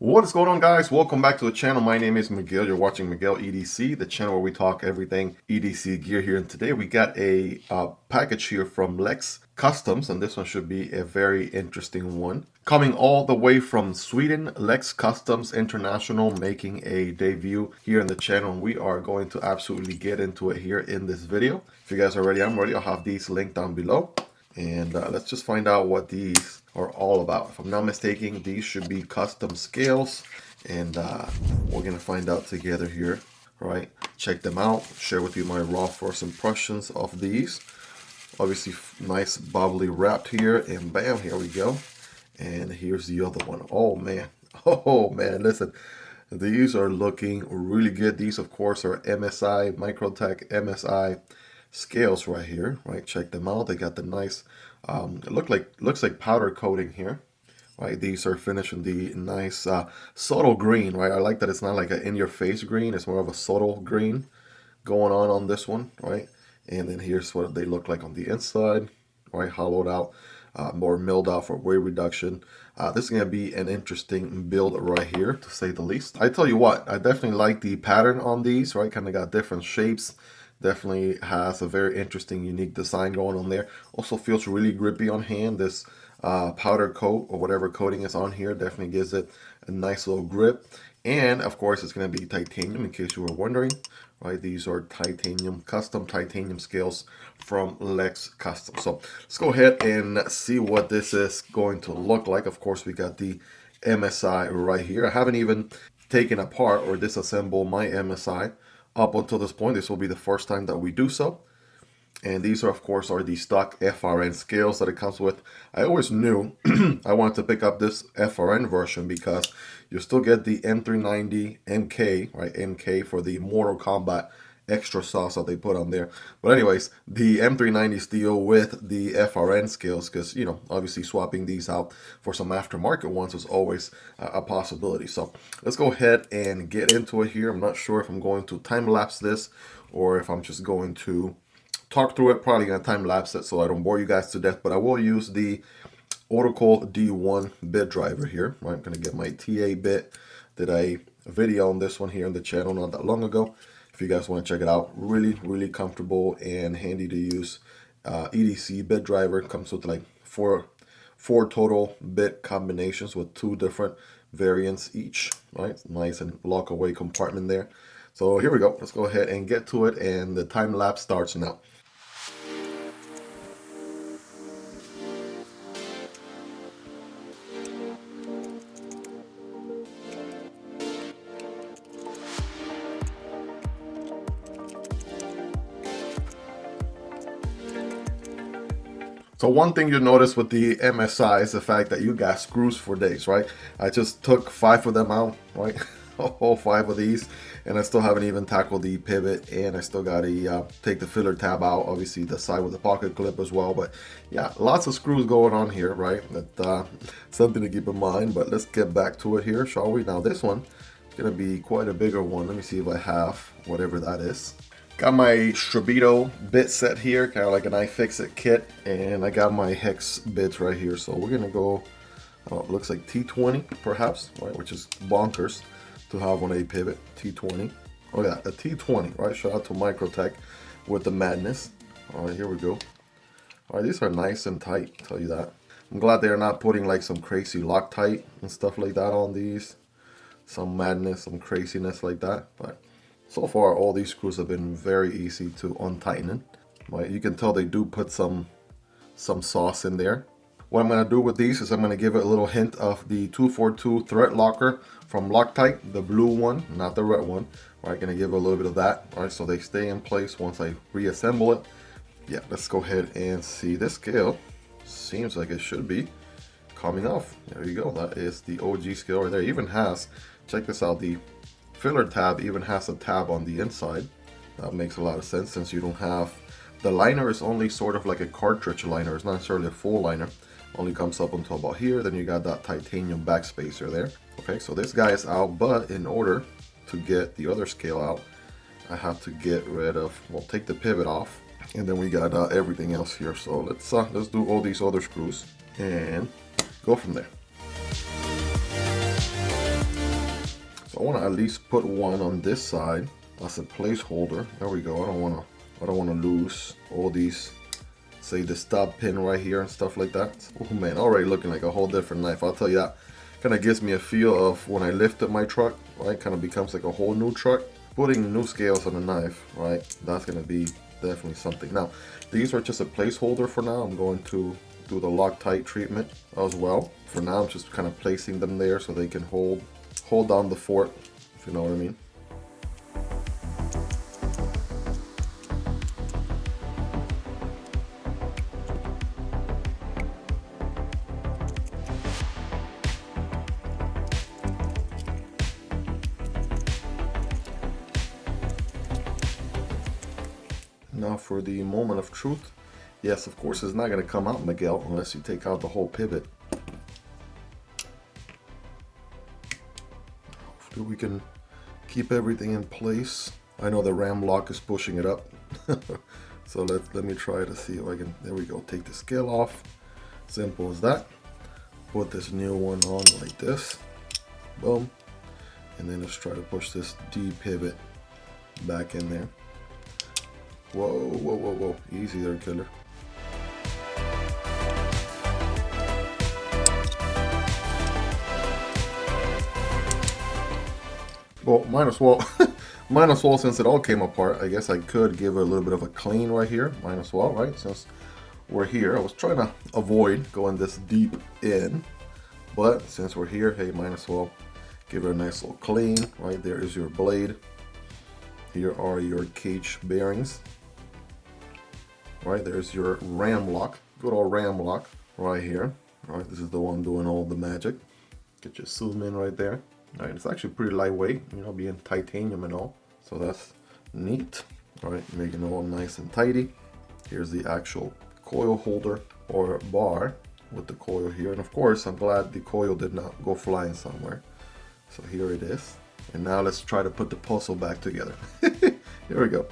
What is going on, guys? Welcome back to the channel. My name is Miguel. You're watching Miguel EDC, the channel where we talk everything EDC gear here. And today we got a package here from Lex Customs, and this one should be a very interesting one. Coming all the way from Sweden, Lex Customs International making a debut here in the channel. And we are going to absolutely get into it here in this video. If you guys are ready, I'm ready. I'll have these linked down below. And let's just find out what these are all about. If I'm not mistaken, these should be custom scales, and we're gonna find out together here. All right, check them out, share with you my raw first impressions of these. Obviously nice bubbly wrapped here, and bam, here we go. And here's the other one. Oh man, listen, these are looking really good. These of course are MSI, Microtech MSI scales right here, right? Check them out. They got the nice it looks like powder coating here, right? These are finished in the nice subtle green, right? I like that it's not like an in-your-face green. It's more of a subtle green going on this one, right? And then here's what they look like on the inside, right? Hollowed out, more milled out for weight reduction. This is going to be an interesting build right here, to say the least. I tell you what, I definitely like the pattern on these, right? Kind of got different shapes. Definitely has a very interesting, unique design going on there. Also feels really grippy on hand. This powder coat or whatever coating is on here definitely gives it a nice little grip. And of course, it's going to be titanium, in case you were wondering. Right, these are titanium, custom titanium scales from Lex Custom. So let's go ahead and see what this is going to look like. Of course, we got the MSI right here. I haven't even taken apart or disassembled my MSI up until this point. This will be the first time that we do so. And these are, of course, are the stock FRN scales that it comes with. I always knew I wanted to pick up this FRN version because you still get the M390 MK, right? MK for the Mortal Kombat extra sauce that they put on there. But anyways, the M390 steel with the FRN scales, because, you know, obviously swapping these out for some aftermarket ones is always a possibility. So let's go ahead and get into it here. I'm not sure if I'm going to time lapse this or if I'm just going to talk through it. Probably gonna time lapse it so I don't bore you guys to death, but I will use the Otacle D1 bit driver here. Right, I'm gonna get my TA bit. Did a video on this one here on the channel not that long ago. If you guys want to check it out, really comfortable and handy to use. EDC bit driver comes with like four total bit combinations with 2 different variants each. Right, nice and lock away compartment there. So here we go. Let's go ahead and get to it, and the time lapse starts now. So one thing you'll notice with the MSI is the fact that you got screws for days, right? I just took 5 of them out, right? All 5 of these, and I still haven't even tackled the pivot, and I still got to take the filler tab out, obviously the side with the pocket clip as well. But yeah, lots of screws going on here, right? That something to keep in mind. But let's get back to it here, shall we? Now this one is going to be quite a bigger one. Let me see if I have whatever that is. Got my Strebito bit set here, kind of like an iFixit kit, and I got my hex bits right here. So we're gonna go, it looks like T20 perhaps, right? Which is bonkers to have on a pivot, T20. Oh yeah, a T20, right? Shout out to Microtech with the madness. All right, here we go. All right, these are nice and tight, I'll tell you that. I'm glad they're not putting like some crazy Loctite and stuff like that on these. Some madness, some craziness like that, but so far, all these screws have been very easy to untighten. Right? You can tell they do put some sauce in there. What I'm going to do with these is I'm going to give it a little hint of the 242 Threadlocker from Loctite, the blue one, not the red one. Right? Going to give it a little bit of that, right? So they stay in place once I reassemble it. Yeah, let's go ahead and see. This scale seems like it should be coming off. There you go. That is the OG scale right there. It even has, check this out, the filler tab even has a tab on the inside. That makes a lot of sense since you don't have, the liner is only sort of like a cartridge liner. It's not necessarily a full liner. Only comes up until about here. Then you got that titanium backspacer there. Okay, so this guy is out, but in order to get the other scale out, I have to get rid of, well, take the pivot off, and then we got everything else here. So let's do all these other screws and go from there. I want to at least put one on this side as a placeholder. There we go. I don't want to lose all these, say the stub pin right here and stuff like that. Oh man, already looking like a whole different knife. I'll tell you that. Kind of gives me a feel of when I lifted my truck, right? Kind of becomes like a whole new truck. Putting new scales on a knife, right? That's gonna be definitely something. Now, these are just a placeholder for now. I'm going to do the Loctite treatment as well. For now, I'm just kind of placing them there so they can hold down the fort, if you know what I mean. Now for the moment of truth. Yes, of course it's not going to come out, Miguel, unless you take out the whole pivot. Hopefully we can keep everything in place. I know the RAM-LOK is pushing it up. So let me try to see if I can, there we go, take the scale off. Simple as that. Put this new one on like this. Boom. And then let's try to push this D pivot back in there. Whoa, whoa, whoa, whoa. Easy there, killer. Well, might as well, since it all came apart, I guess I could give it a little bit of a clean right here. Might as well, right? Since we're here, I was trying to avoid going this deep in, but since we're here, hey, might as well give it a nice little clean. Right there is your blade. Here are your cage bearings. Right, there's your RAM-LOK, good old RAM-LOK right here. All right, this is the one doing all the magic. Get your zoom in right there. All right, it's actually pretty lightweight, you know, being titanium and all. So that's neat. All right, making it all nice and tidy. Here's the actual coil holder or bar with the coil here. And of course, I'm glad the coil did not go flying somewhere. So here it is. And now let's try to put the puzzle back together. Here we go.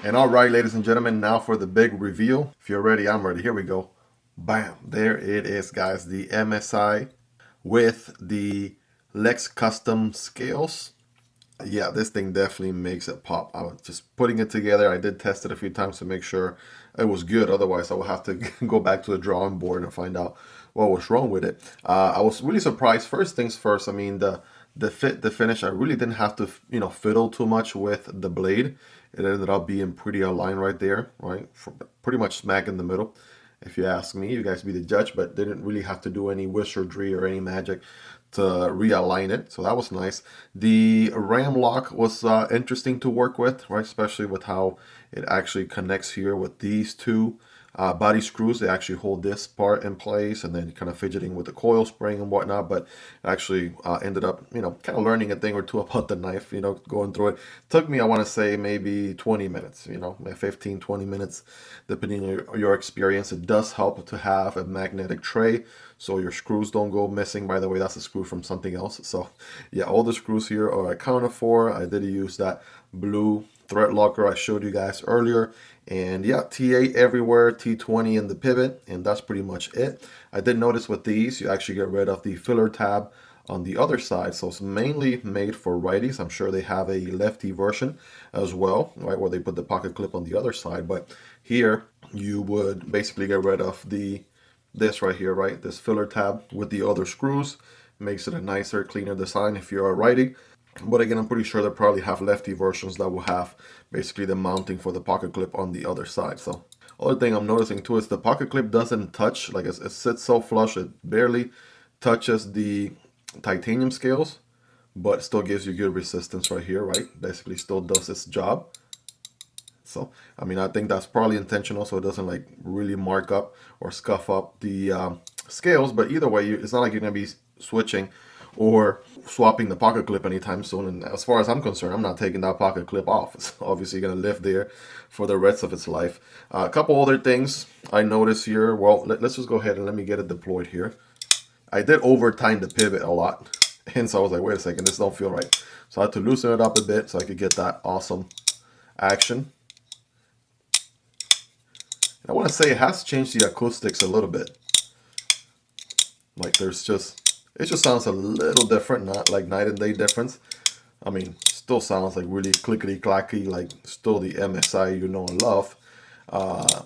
And all right, ladies and gentlemen, now for the big reveal. If you're ready, I'm ready. Here we go. Bam. There it is, guys. The MSI with the Lex custom scales. Yeah, this thing definitely makes it pop. I was just putting it together. I did test it a few times to make sure it was good. Otherwise, I would have to go back to the drawing board and find out what was wrong with it. I was really surprised. First things first, I mean, the finish, I really didn't have to, you know, fiddle too much with the blade. It ended up being pretty aligned right there, right? Pretty much smack in the middle. If you ask me, you guys be the judge, but didn't really have to do any wizardry or any magic to realign it. So that was nice. The RAM-LOK was interesting to work with, right? Especially with how it actually connects here with these two body screws. They actually hold this part in place, and then kind of fidgeting with the coil spring and whatnot. But actually ended up, you know, kind of learning a thing or two about the knife, you know, going through it. Took me, I want to say, maybe 20 minutes, you know, 15, 20 minutes, depending on your experience. It does help to have a magnetic tray so your screws don't go missing. By the way, that's a screw from something else. So yeah, all the screws here are accounted for. I did use that blue Threadlocker I showed you guys earlier. And yeah, T8 everywhere, T20 in the pivot, and that's pretty much it. I did notice with these, you actually get rid of the filler tab on the other side. So it's mainly made for righties. I'm sure they have a lefty version as well, right, where they put the pocket clip on the other side. But here you would basically get rid of this right here, right? This filler tab with the other screws. Makes it a nicer, cleaner design if you're a righty. But again, I'm pretty sure they probably have lefty versions that will have basically the mounting for the pocket clip on the other side. So other thing I'm noticing too is the pocket clip doesn't touch, like it sits so flush, it barely touches the titanium scales, but still gives you good resistance right here, right? Basically still does its job. So, I mean, I think that's probably intentional so it doesn't like really mark up or scuff up the scales. But either way, it's not like you're going to be switching or swapping the pocket clip anytime soon. And as far as I'm concerned, I'm not taking that pocket clip off. It's obviously going to live there for the rest of its life. A couple other things I noticed here. Well, let's just go ahead and let me get it deployed here. I did overtime the pivot a lot. And so I was like, wait a second, this don't feel right. So I had to loosen it up a bit so I could get that awesome action. I want to say it has changed the acoustics a little bit. Like there's just, it just sounds a little different, not like night and day difference. I mean, still sounds like really clickety clacky, like still the MSI you know and love.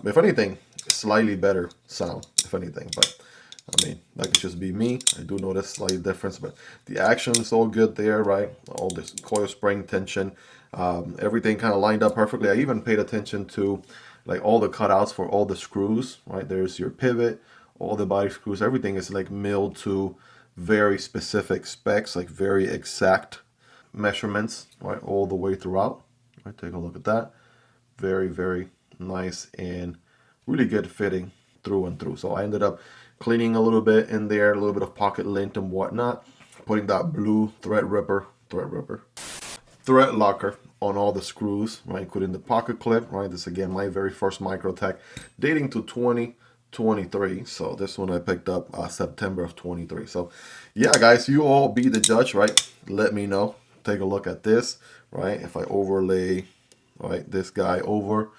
If anything, slightly better sound, if anything. But I mean, that could just be me. I do notice slight difference, but the action is all good there, right? All this coil spring tension, everything kind of lined up perfectly. I even paid attention to like all the cutouts for all the screws, right? There's your pivot, all the body screws, everything is like milled to very specific specs, like very exact measurements, right? All the way throughout. Right, take a look at that. Very, very nice and really good fitting through and through. So I ended up cleaning a little bit in there, a little bit of pocket lint and whatnot, putting that blue Threadlocker on all the screws, right, including the pocket clip, right? This again, my very first Microtech, dating to 2023. So this one I picked up September of 23. So yeah, guys, you all be the judge, right? Let me know. Take a look at this, right? If I overlay, right, this guy over,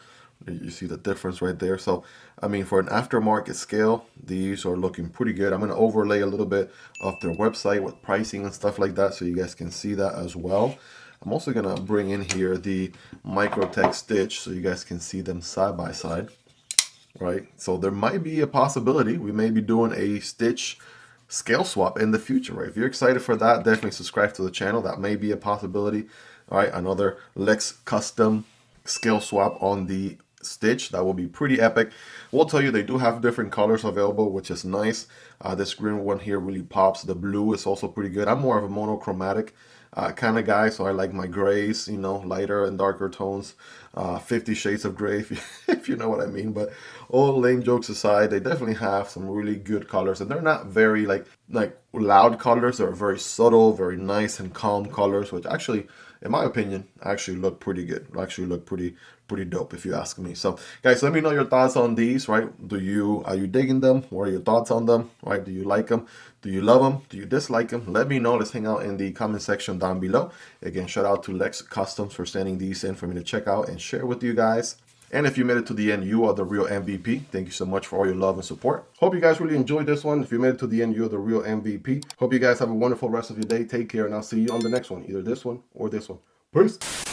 you see the difference right there. So I mean, for an aftermarket scale, these are looking pretty good. I'm going to overlay a little bit of their website with pricing and stuff like that so you guys can see that as well. I'm also going to bring in here the Microtech stitch so you guys can see them side by side, right? So there might be a possibility we may be doing a stitch scale swap in the future, right? If you're excited for that, definitely subscribe to the channel. That may be a possibility. All right, another Lex custom scale swap on the stitch. That will be pretty epic. We'll tell you they do have different colors available, which is nice. This green one here really pops. The blue is also pretty good. I'm more of a monochromatic kind of guy, so I like my grays, you know, lighter and darker tones. 50 shades of gray, if you know what I mean. But all lame jokes aside, they definitely have some really good colors, and they're not very like loud colors. They're very subtle, very nice and calm colors, which actually, in my opinion, actually look pretty good. Actually look pretty dope if you ask me. So guys, let me know your thoughts on these, right? Are you digging them? What are your thoughts on them, right? Do you like them? Do you love them? Do you dislike them? Let me know. Let's hang out in the comment section down below. Again, shout out to Lex Customs for sending these in for me to check out and share with you guys. And if you made it to the end, you are the real MVP. Thank you so much for all your love and support. Hope you guys really enjoyed this one. If you made it to the end, you're the real MVP. Hope you guys have a wonderful rest of your day. Take care, and I'll see you on the next one, either this one or this one. Peace.